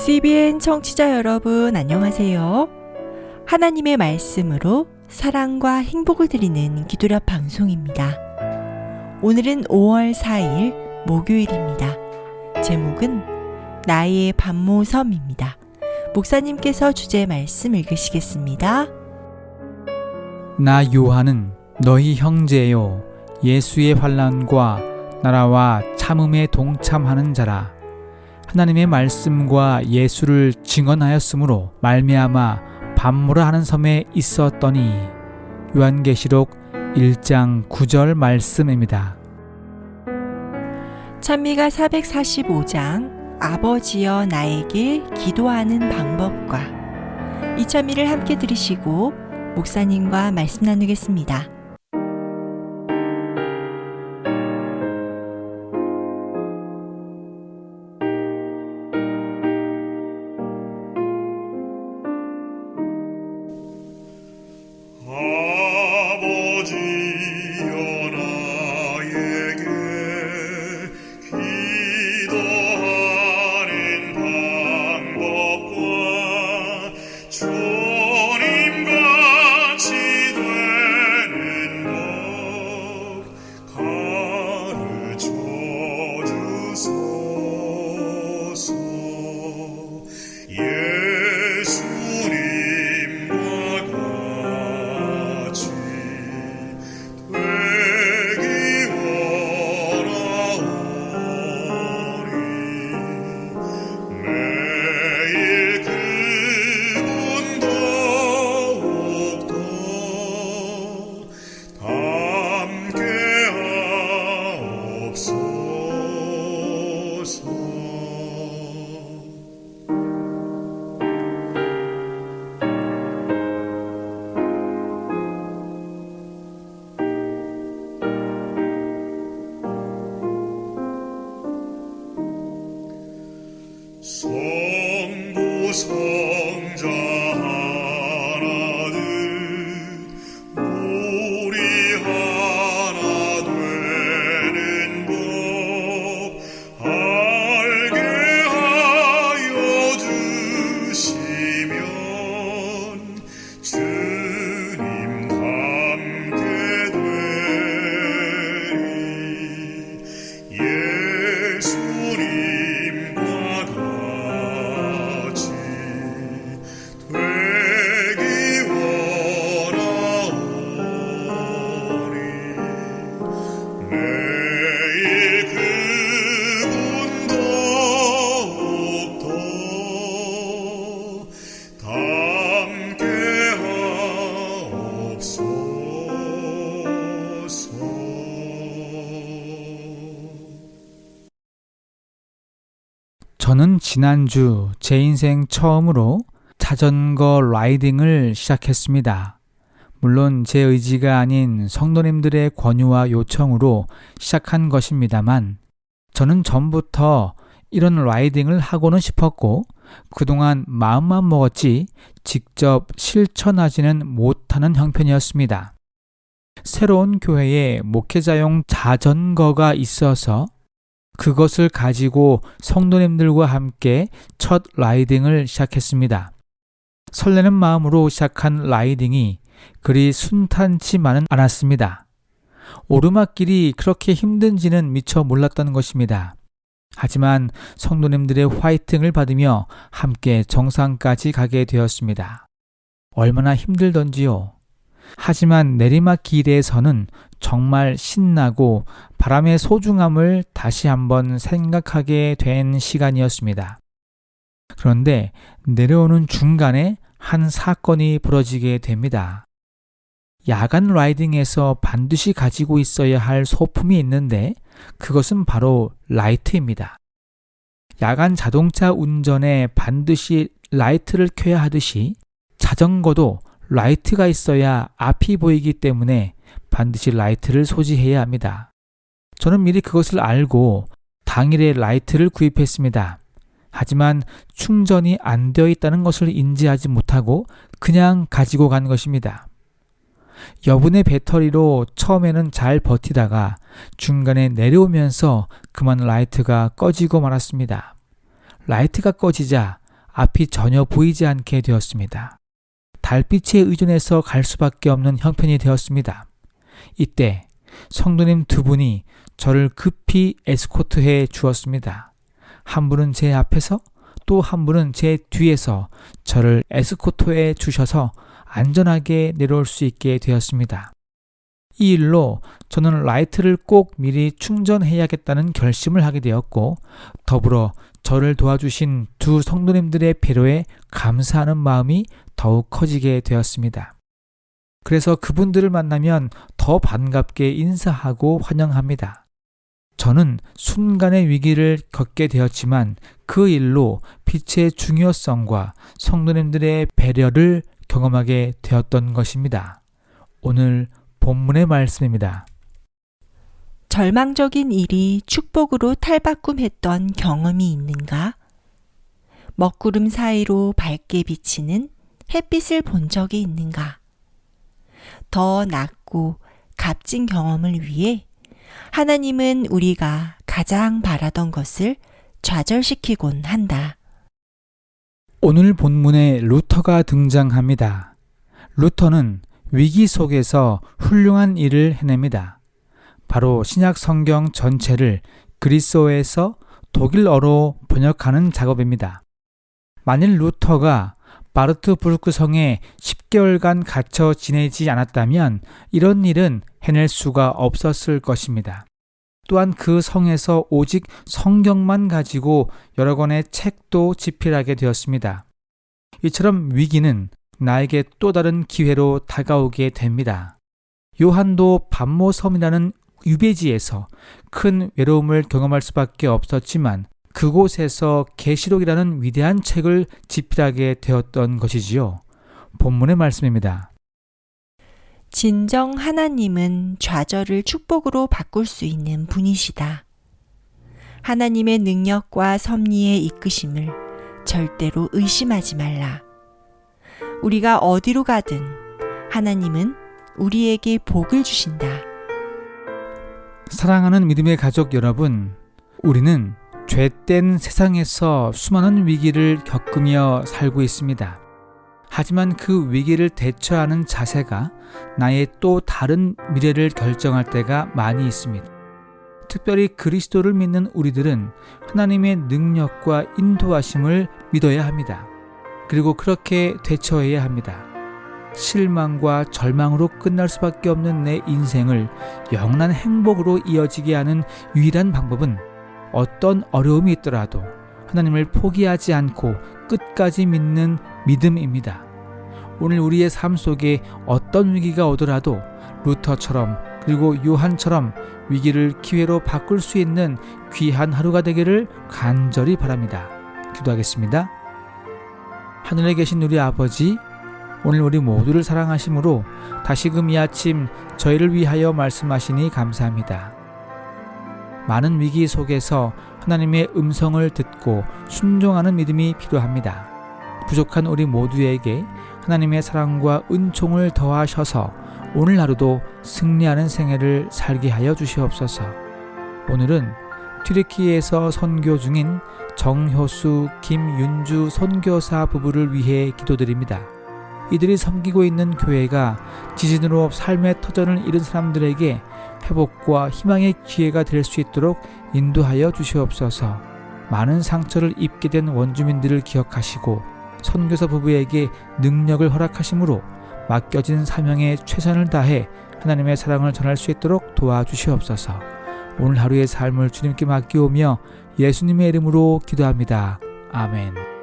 CBN 청취자 여러분 안녕하세요. 하나님의 말씀으로 사랑과 행복을 드리는 기도랍 방송입니다. 오늘은 5월 4일 목요일입니다. 제목은 나의 반모섬입니다. 목사님께서 주제 말씀 읽으시겠습니다. 나 요한은 너희 형제요 예수의 환난과 나라와 참음에 동참하는 자라. 하나님의 말씀과 예수를 증언하였으므로 말미암아 반모라 하는 섬에 있었더니. 요한계시록 1장 9절 말씀입니다. 찬미가 445장 아버지여 나에게 기도하는 방법과 이 찬미를 함께 들으시고 목사님과 말씀 나누겠습니다. 성부성자 하나는 우리 하나 되는 법 알게 하여 주시면 주님 닮게 되리. 예수님과 저는 지난주 제 인생 처음으로 자전거 라이딩을 시작했습니다. 물론 제 의지가 아닌 성도님들의 권유와 요청으로 시작한 것입니다만 저는 전부터 이런 라이딩을 하고는 싶었고 그동안 마음만 먹었지 직접 실천하지는 못하는 형편이었습니다. 새로운 교회에 목회자용 자전거가 있어서 그것을 가지고 성도님들과 함께 첫 라이딩을 시작했습니다. 설레는 마음으로 시작한 라이딩이 그리 순탄치만은 않았습니다. 오르막길이 그렇게 힘든지는 미처 몰랐던 것입니다. 하지만 성도님들의 화이팅을 받으며 함께 정상까지 가게 되었습니다. 얼마나 힘들던지요. 하지만 내리막길에서는 정말 신나고 바람의 소중함을 다시 한번 생각하게 된 시간이었습니다. 그런데 내려오는 중간에 한 사건이 벌어지게 됩니다. 야간 라이딩에서 반드시 가지고 있어야 할 소품이 있는데 그것은 바로 라이트입니다. 야간 자동차 운전에 반드시 라이트를 켜야 하듯이 자전거도 라이트가 있어야 앞이 보이기 때문에 반드시 라이트를 소지해야 합니다. 저는 미리 그것을 알고 당일에 라이트를 구입했습니다. 하지만 충전이 안 되어 있다는 것을 인지하지 못하고 그냥 가지고 간 것입니다. 여분의 배터리로 처음에는 잘 버티다가 중간에 내려오면서 그만 라이트가 꺼지고 말았습니다. 라이트가 꺼지자 앞이 전혀 보이지 않게 되었습니다. 달빛에 의존해서 갈 수밖에 없는 형편이 되었습니다. 이때 성도님 두 분이 저를 급히 에스코트해 주었습니다. 한 분은 제 앞에서 또 한 분은 제 뒤에서 저를 에스코트해 주셔서 안전하게 내려올 수 있게 되었습니다. 이 일로 저는 라이트를 꼭 미리 충전해야겠다는 결심을 하게 되었고, 더불어 저를 도와주신 두 성도님들의 배려에 감사하는 마음이 더욱 커지게 되었습니다. 그래서 그분들을 만나면 더 반갑게 인사하고 환영합니다. 저는 순간의 위기를 겪게 되었지만 그 일로 빛의 중요성과 성도님들의 배려를 경험하게 되었던 것입니다. 오늘 본문의 말씀입니다. 절망적인 일이 축복으로 탈바꿈했던 경험이 있는가? 먹구름 사이로 밝게 비치는 햇빛을 본 적이 있는가? 더 낮고 값진 경험을 위해 하나님은 우리가 가장 바라던 것을 좌절시키곤 한다. 오늘 본문에 루터가 등장합니다. 루터는 위기 속에서 훌륭한 일을 해냅니다. 바로 신약 성경 전체를 그리스어에서 독일어로 번역하는 작업입니다. 만일 루터가 바르트부르크 성에 10개월간 갇혀 지내지 않았다면 이런 일은 해낼 수가 없었을 것입니다. 또한 그 성에서 오직 성경만 가지고 여러 권의 책도 집필하게 되었습니다. 이처럼 위기는 나에게 또 다른 기회로 다가오게 됩니다. 요한도 밤모섬이라는 유배지에서 큰 외로움을 경험할 수밖에 없었지만 그곳에서 계시록이라는 위대한 책을 집필하게 되었던 것이지요. 본문의 말씀입니다. 진정 하나님은 좌절을 축복으로 바꿀 수 있는 분이시다. 하나님의 능력과 섭리의 이끄심을 절대로 의심하지 말라. 우리가 어디로 가든 하나님은 우리에게 복을 주신다. 사랑하는 믿음의 가족 여러분, 우리는 죄된 세상에서 수많은 위기를 겪으며 살고 있습니다. 하지만 그 위기를 대처하는 자세가 나의 또 다른 미래를 결정할 때가 많이 있습니다. 특별히 그리스도를 믿는 우리들은 하나님의 능력과 인도하심을 믿어야 합니다. 그리고 그렇게 대처해야 합니다. 실망과 절망으로 끝날 수밖에 없는 내 인생을 영원한 행복으로 이어지게 하는 유일한 방법은 어떤 어려움이 있더라도 하나님을 포기하지 않고 끝까지 믿는 믿음입니다. 오늘 우리의 삶 속에 어떤 위기가 오더라도 루터처럼 그리고 요한처럼 위기를 기회로 바꿀 수 있는 귀한 하루가 되기를 간절히 바랍니다. 기도하겠습니다. 하늘에 계신 우리 아버지, 오늘 우리 모두를 사랑하심으로 다시금 이 아침 저희를 위하여 말씀하시니 감사합니다. 많은 위기 속에서 하나님의 음성을 듣고 순종하는 믿음이 필요합니다. 부족한 우리 모두에게 하나님의 사랑과 은총을 더하셔서 오늘 하루도 승리하는 생애를 살게 하여 주시옵소서. 오늘은 튀르키예에서 선교 중인 정효수, 김윤주 선교사 부부를 위해 기도드립니다. 이들이 섬기고 있는 교회가 지진으로 삶의 터전을 잃은 사람들에게 회복과 희망의 기회가 될 수 있도록 인도하여 주시옵소서. 많은 상처를 입게 된 원주민들을 기억하시고 선교사 부부에게 능력을 허락하심으로 맡겨진 사명에 최선을 다해 하나님의 사랑을 전할 수 있도록 도와주시옵소서. 오늘 하루의 삶을 주님께 맡기오며 예수님의 이름으로 기도합니다. 아멘.